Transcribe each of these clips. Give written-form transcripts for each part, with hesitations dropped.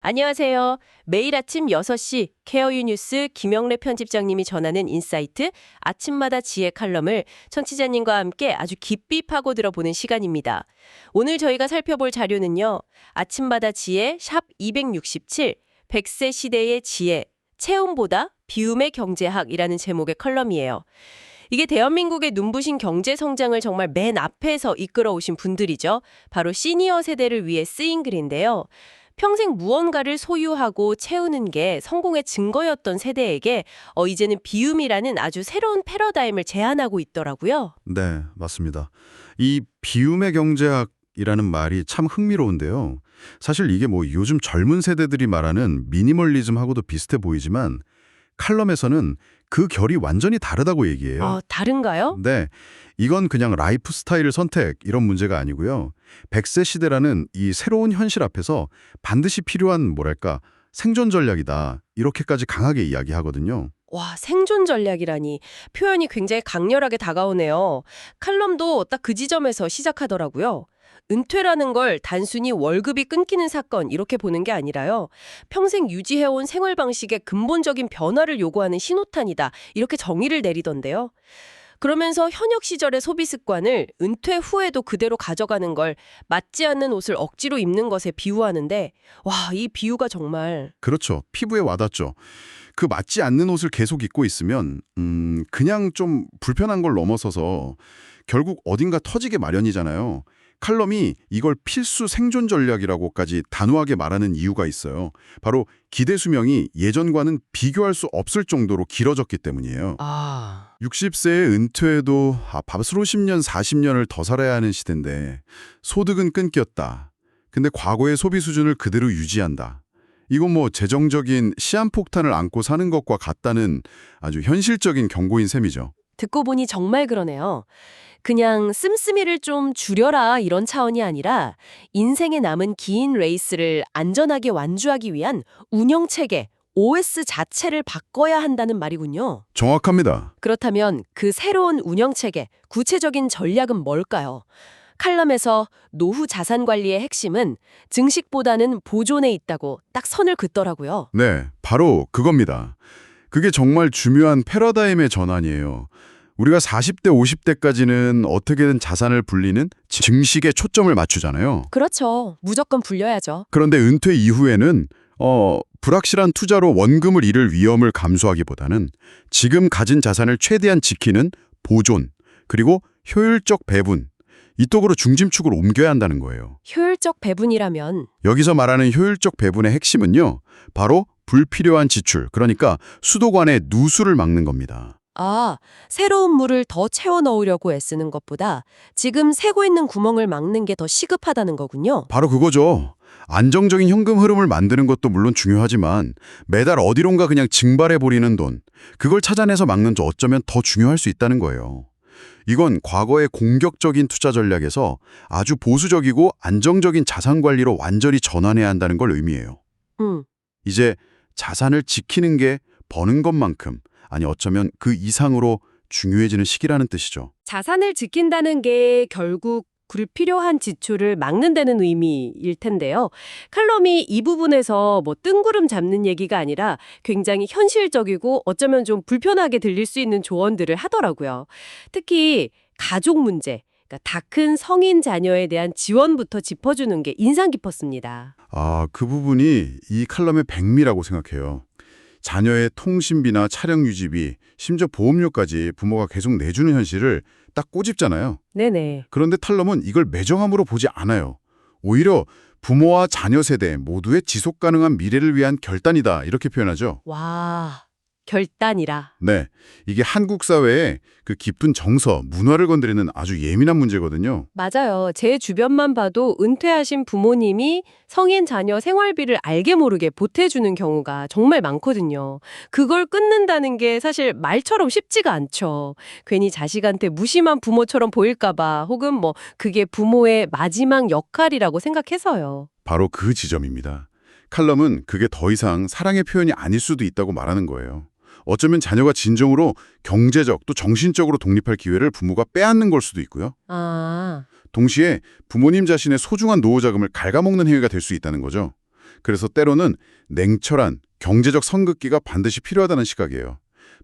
안녕하세요. 매일 아침 6시 케어유 뉴스 김영래 편집장님이 전하는 인사이트 아침마다 지혜 칼럼을 청취자님과 함께 아주 깊이 파고 들어보는 시간입니다. 오늘 저희가 살펴볼 자료는요. 아침마다 지혜 샵 267 100세 시대의 지혜 체험보다 비움의 경제학이라는 제목의 컬럼이에요. 이게 대한민국의 눈부신 경제 성장을 정말 맨 앞에서 이끌어 오신 분들이죠. 바로 시니어 세대를 위해 쓰인 글인데요. 평생 무언가를 소유하고 채우는 게 성공의 증거였던 세대에게 이제는 비움이라는 아주 새로운 패러다임을 제안하고 있더라고요. 네, 맞습니다. 이 비움의 경제학이라는 말이 참 흥미로운데요. 사실 이게 뭐 요즘 젊은 세대들이 말하는 미니멀리즘하고도 비슷해 보이지만 칼럼에서는 그 결이 완전히 다르다고 얘기해요. 다른가요? 네, 이건 그냥 라이프 스타일 선택 이런 문제가 아니고요. 100세 시대라는 이 새로운 현실 앞에서 반드시 필요한 뭐랄까 생존 전략이다. 이렇게까지 강하게 이야기하거든요. 와, 생존 전략이라니 표현이 굉장히 강렬하게 다가오네요. 칼럼도 딱 그 지점에서 시작하더라고요. 은퇴라는 걸 단순히 월급이 끊기는 사건 이렇게 보는 게 아니라요. 평생 유지해온 생활 방식의 근본적인 변화를 요구하는 신호탄이다. 이렇게 정의를 내리던데요. 그러면서 현역 시절의 소비 습관을 은퇴 후에도 그대로 가져가는 걸 맞지 않는 옷을 억지로 입는 것에 비유하는데 와, 이 비유가 정말 그렇죠. 피부에 와닿죠. 그 맞지 않는 옷을 계속 입고 있으면 그냥 좀 불편한 걸 넘어서서 결국 어딘가 터지게 마련이잖아요. 칼럼이 이걸 필수 생존 전략이라고까지 단호하게 말하는 이유가 있어요. 바로 기대 수명이 예전과는 비교할 수 없을 정도로 길어졌기 때문이에요. 60세에 은퇴해도 밥으로 10년, 40년을 더 살아야 하는 시대인데 소득은 끊겼다. 근데 과거의 소비 수준을 그대로 유지한다. 이건 뭐 재정적인 시한폭탄을 안고 사는 것과 같다는 아주 현실적인 경고인 셈이죠. 듣고 보니 정말 그러네요. 그냥 씀씀이를 좀 줄여라 이런 차원이 아니라 인생에 남은 긴 레이스를 안전하게 완주하기 위한 운영체계, OS 자체를 바꿔야 한다는 말이군요. 정확합니다. 그렇다면 그 새로운 운영체계, 구체적인 전략은 뭘까요? 칼럼에서 노후 자산 관리의 핵심은 증식보다는 보존에 있다고 딱 선을 긋더라고요. 네, 바로 그겁니다. 그게 정말 중요한 패러다임의 전환이에요. 우리가 40대, 50대까지는 어떻게든 자산을 불리는 증식에 초점을 맞추잖아요. 그렇죠. 무조건 불려야죠. 그런데 은퇴 이후에는 불확실한 투자로 원금을 잃을 위험을 감수하기보다는 지금 가진 자산을 최대한 지키는 보존, 그리고 효율적 배분, 이쪽으로 중심축을 옮겨야 한다는 거예요. 효율적 배분이라면 여기서 말하는 효율적 배분의 핵심은요, 바로 불필요한 지출, 그러니까 수도관의 누수를 막는 겁니다. 새로운 물을 더 채워 넣으려고 애쓰는 것보다 지금 새고 있는 구멍을 막는 게 더 시급하다는 거군요. 바로 그거죠. 안정적인 현금 흐름을 만드는 것도 물론 중요하지만 매달 어디론가 그냥 증발해버리는 돈, 그걸 찾아내서 막는 게 어쩌면 더 중요할 수 있다는 거예요. 이건 과거의 공격적인 투자 전략에서 아주 보수적이고 안정적인 자산 관리로 완전히 전환해야 한다는 걸 의미해요. 음, 이제 자산을 지키는 게 버는 것만큼, 아니 어쩌면 그 이상으로 중요해지는 시기라는 뜻이죠. 자산을 지킨다는 게 결국 불필요한 지출을 막는다는 의미일 텐데요. 칼럼이 이 부분에서 뭐 뜬구름 잡는 얘기가 아니라 굉장히 현실적이고 어쩌면 좀 불편하게 들릴 수 있는 조언들을 하더라고요. 특히 가족 문제, 그러니까 다 큰 성인 자녀에 대한 지원부터 짚어주는 게 인상 깊었습니다. 그 부분이 이 칼럼의 백미라고 생각해요. 자녀의 통신비나 차량 유지비, 심지어 보험료까지 부모가 계속 내주는 현실을 딱 꼬집잖아요. 네네. 그런데 칼럼은 이걸 매정함으로 보지 않아요. 오히려 부모와 자녀 세대 모두의 지속 가능한 미래를 위한 결단이다 이렇게 표현하죠. 와, 결단이라. 네, 이게 한국 사회의 그 깊은 정서, 문화를 건드리는 아주 예민한 문제거든요. 맞아요. 제 주변만 봐도 은퇴하신 부모님이 성인 자녀 생활비를 알게 모르게 보태주는 경우가 정말 많거든요. 그걸 끊는다는 게 사실 말처럼 쉽지가 않죠. 괜히 자식한테 무심한 부모처럼 보일까봐 혹은 뭐 그게 부모의 마지막 역할이라고 생각해서요. 바로 그 지점입니다. 칼럼은 그게 더 이상 사랑의 표현이 아닐 수도 있다고 말하는 거예요. 어쩌면 자녀가 진정으로 경제적 또 정신적으로 독립할 기회를 부모가 빼앗는 걸 수도 있고요. 아, 동시에 부모님 자신의 소중한 노후 자금을 갉아먹는 행위가 될 수 있다는 거죠. 그래서 때로는 냉철한 경제적 선긋기가 반드시 필요하다는 시각이에요.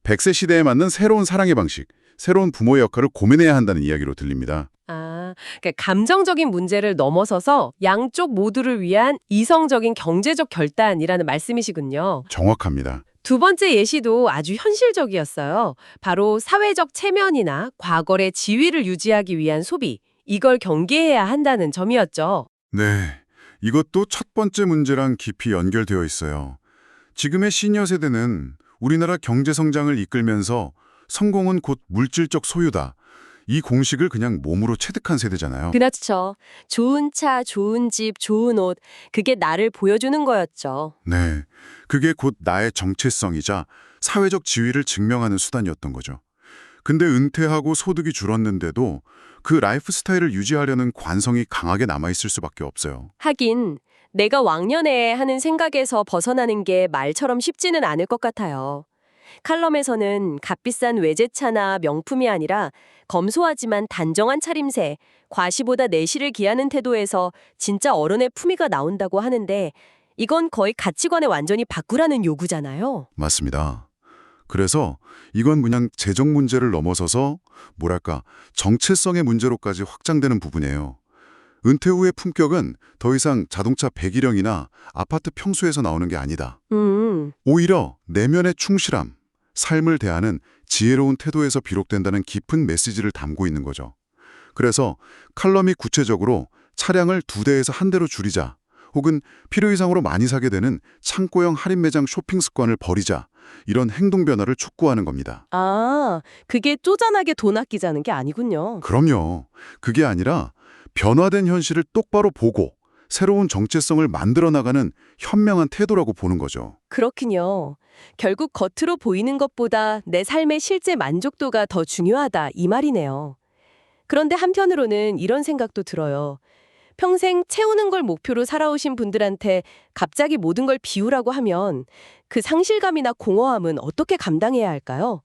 100세 시대에 맞는 새로운 사랑의 방식, 새로운 부모의 역할을 고민해야 한다는 이야기로 들립니다. 아, 그러니까 감정적인 문제를 넘어서서 양쪽 모두를 위한 이성적인 경제적 결단이라는 말씀이시군요. 정확합니다. 두 번째 예시도 아주 현실적이었어요. 바로 사회적 체면이나 과거의 지위를 유지하기 위한 소비, 이걸 경계해야 한다는 점이었죠. 네, 이것도 첫 번째 문제랑 깊이 연결되어 있어요. 지금의 시니어 세대는 우리나라 경제 성장을 이끌면서 성공은 곧 물질적 소유다. 이 공식을 그냥 몸으로 체득한 세대잖아요. 그렇죠. 좋은 차, 좋은 집, 좋은 옷, 그게 나를 보여주는 거였죠. 네, 그게 곧 나의 정체성이자 사회적 지위를 증명하는 수단이었던 거죠. 근데 은퇴하고 소득이 줄었는데도 그 라이프 스타일을 유지하려는 관성이 강하게 남아있을 수밖에 없어요. 하긴 내가 왕년에 하는 생각에서 벗어나는 게 말처럼 쉽지는 않을 것 같아요. 칼럼에서는 값비싼 외제차나 명품이 아니라 검소하지만 단정한 차림새, 과시보다 내실을 기하는 태도에서 진짜 어른의 품위가 나온다고 하는데 이건 거의 가치관을 완전히 바꾸라는 요구잖아요. 맞습니다. 그래서 이건 그냥 재정 문제를 넘어서서 뭐랄까 정체성의 문제로까지 확장되는 부분이에요. 은퇴 후의 품격은 더 이상 자동차 배기령이나 아파트 평수에서 나오는 게 아니다. 오히려 내면의 충실함, 삶을 대하는 지혜로운 태도에서 비롯된다는 깊은 메시지를 담고 있는 거죠. 그래서 칼럼이 구체적으로 차량을 2대에서 1대로 줄이자, 혹은 필요 이상으로 많이 사게 되는 창고형 할인 매장 쇼핑 습관을 버리자, 이런 행동 변화를 촉구하는 겁니다. 아, 그게 쪼잔하게 돈 아끼자는 게 아니군요. 그럼요. 그게 아니라 변화된 현실을 똑바로 보고 새로운 정체성을 만들어 나가는 현명한 태도라고 보는 거죠. 그렇군요. 결국 겉으로 보이는 것보다 내 삶의 실제 만족도가 더 중요하다 이 말이네요. 그런데 한편으로는 이런 생각도 들어요. 평생 채우는 걸 목표로 살아오신 분들한테 갑자기 모든 걸 비우라고 하면 그 상실감이나 공허함은 어떻게 감당해야 할까요?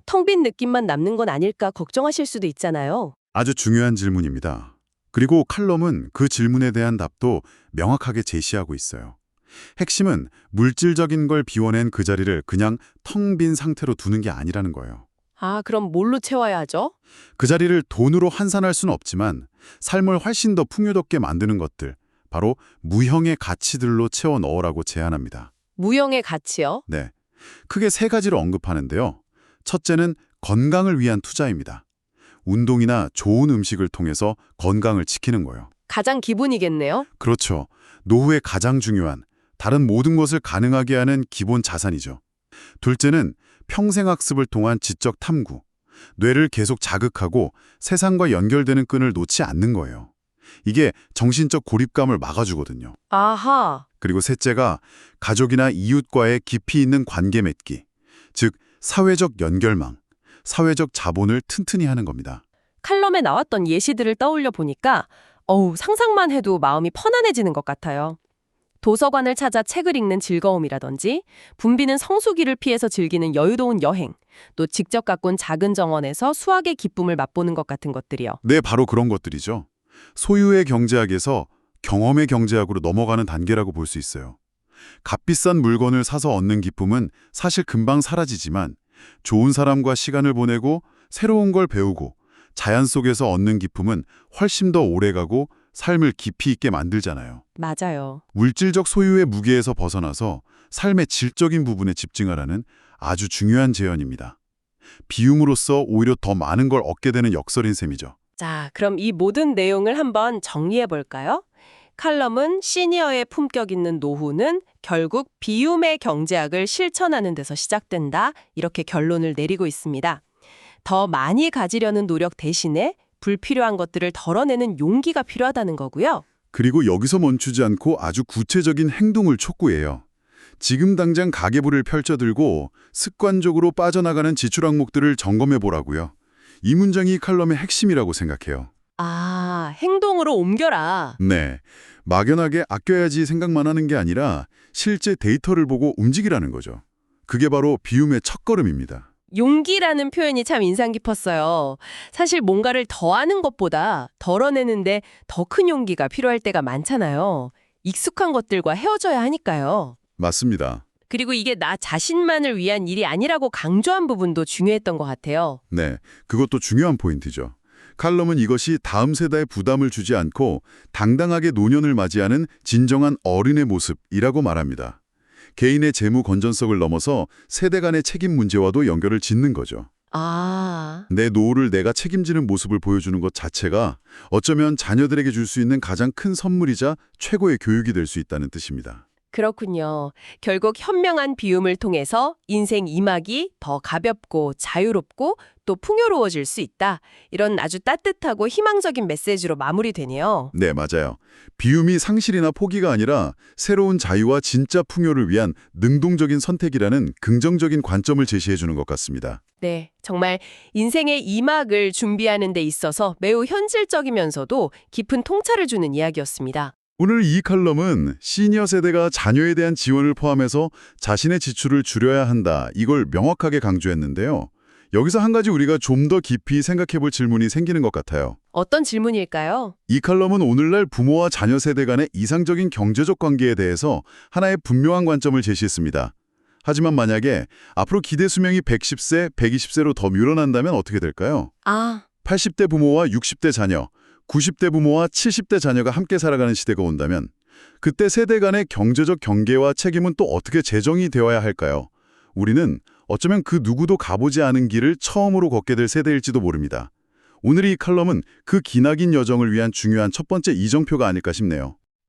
텅 빈 느낌만 남는 건 아닐까 걱정하실 수도 있잖아요. 아주 중요한 질문입니다. 그리고 칼럼은 그 질문에 대한 답도 명확하게 제시하고 있어요. 핵심은 물질적인 걸 비워낸 그 자리를 그냥 텅 빈 상태로 두는 게 아니라는 거예요. 아, 그럼 뭘로 채워야 하죠? 그 자리를 돈으로 환산할 수는 없지만 삶을 훨씬 더 풍요롭게 만드는 것들, 바로 무형의 가치들로 채워 넣으라고 제안합니다. 무형의 가치요? 네, 크게 3가지로 언급하는데요. 첫째는 건강을 위한 투자입니다. 운동이나 좋은 음식을 통해서 건강을 지키는 거예요. 가장 기본이겠네요. 그렇죠. 노후에 가장 중요한, 다른 모든 것을 가능하게 하는 기본 자산이죠. 둘째는 평생 학습을 통한 지적 탐구. 뇌를 계속 자극하고 세상과 연결되는 끈을 놓지 않는 거예요. 이게 정신적 고립감을 막아주거든요. 아하. 그리고 셋째가 가족이나 이웃과의 깊이 있는 관계 맺기, 즉 사회적 연결망, 사회적 자본을 튼튼히 하는 겁니다. 칼럼에 나왔던 예시들을 떠올려 보니까 상상만 해도 마음이 편안해지는 것 같아요. 도서관을 찾아 책을 읽는 즐거움이라든지 붐비는 성수기를 피해서 즐기는 여유로운 여행, 또 직접 가꾼 작은 정원에서 수확의 기쁨을 맛보는 것 같은 것들이요. 네, 바로 그런 것들이죠. 소유의 경제학에서 경험의 경제학으로 넘어가는 단계라고 볼 수 있어요. 값비싼 물건을 사서 얻는 기쁨은 사실 금방 사라지지만 좋은 사람과 시간을 보내고 새로운 걸 배우고 자연 속에서 얻는 기쁨은 훨씬 더 오래가고 삶을 깊이 있게 만들잖아요. 맞아요. 물질적 소유의 무게에서 벗어나서 삶의 질적인 부분에 집중하라는 아주 중요한 제언입니다. 비움으로써 오히려 더 많은 걸 얻게 되는 역설인 셈이죠. 자, 그럼 이 모든 내용을 한번 정리해 볼까요? 칼럼은 시니어의 품격 있는 노후는 결국 비움의 경제학을 실천하는 데서 시작된다. 이렇게 결론을 내리고 있습니다. 더 많이 가지려는 노력 대신에 불필요한 것들을 덜어내는 용기가 필요하다는 거고요. 그리고 여기서 멈추지 않고 아주 구체적인 행동을 촉구해요. 지금 당장 가계부를 펼쳐들고 습관적으로 빠져나가는 지출 항목들을 점검해 보라고요. 이 문장이 이 칼럼의 핵심이라고 생각해요. 아, 행동으로 옮겨라. 네, 막연하게 아껴야지 생각만 하는 게 아니라 실제 데이터를 보고 움직이라는 거죠. 그게 바로 비움의 첫걸음입니다. 용기라는 표현이 참 인상 깊었어요. 사실 뭔가를 더하는 것보다 덜어내는데 더 큰 용기가 필요할 때가 많잖아요. 익숙한 것들과 헤어져야 하니까요. 맞습니다. 그리고 이게 나 자신만을 위한 일이 아니라고 강조한 부분도 중요했던 것 같아요. 네, 그것도 중요한 포인트죠. 칼럼은 이것이 다음 세대에 부담을 주지 않고 당당하게 노년을 맞이하는 진정한 어른의 모습이라고 말합니다. 개인의 재무 건전성을 넘어서 세대 간의 책임 문제와도 연결을 짓는 거죠. 아, 내 노후를 내가 책임지는 모습을 보여주는 것 자체가 어쩌면 자녀들에게 줄 수 있는 가장 큰 선물이자 최고의 교육이 될 수 있다는 뜻입니다. 그렇군요. 결국 현명한 비움을 통해서 인생 2막이 더 가볍고 자유롭고 또 풍요로워질 수 있다. 이런 아주 따뜻하고 희망적인 메시지로 마무리되네요. 네, 맞아요. 비움이 상실이나 포기가 아니라 새로운 자유와 진짜 풍요를 위한 능동적인 선택이라는 긍정적인 관점을 제시해 주는 것 같습니다. 네, 정말 인생의 2막을 준비하는 데 있어서 매우 현실적이면서도 깊은 통찰을 주는 이야기였습니다. 오늘 이 칼럼은 시니어 세대가 자녀에 대한 지원을 포함해서 자신의 지출을 줄여야 한다, 이걸 명확하게 강조했는데요. 여기서 한 가지 우리가 좀 더 깊이 생각해 볼 질문이 생기는 것 같아요. 어떤 질문일까요? 이 칼럼은 오늘날 부모와 자녀 세대 간의 이상적인 경제적 관계에 대해서 하나의 분명한 관점을 제시했습니다. 하지만 만약에 앞으로 기대 수명이 110세, 120세로 더 늘어난다면 어떻게 될까요? 아, 80대 부모와 60대 자녀, 90대 부모와 70대 자녀가 함께 살아가는 시대가 온다면 그때 세대 간의 경제적 경계와 책임은 또 어떻게 재정이 되어야 할까요? 우리는 어쩌면 그 누구도 가보지 않은 길을 처음으로 걷게 될 세대일지도 모릅니다. 오늘 이 칼럼은 그 기나긴 여정을 위한 중요한 첫 번째 이정표가 아닐까 싶네요.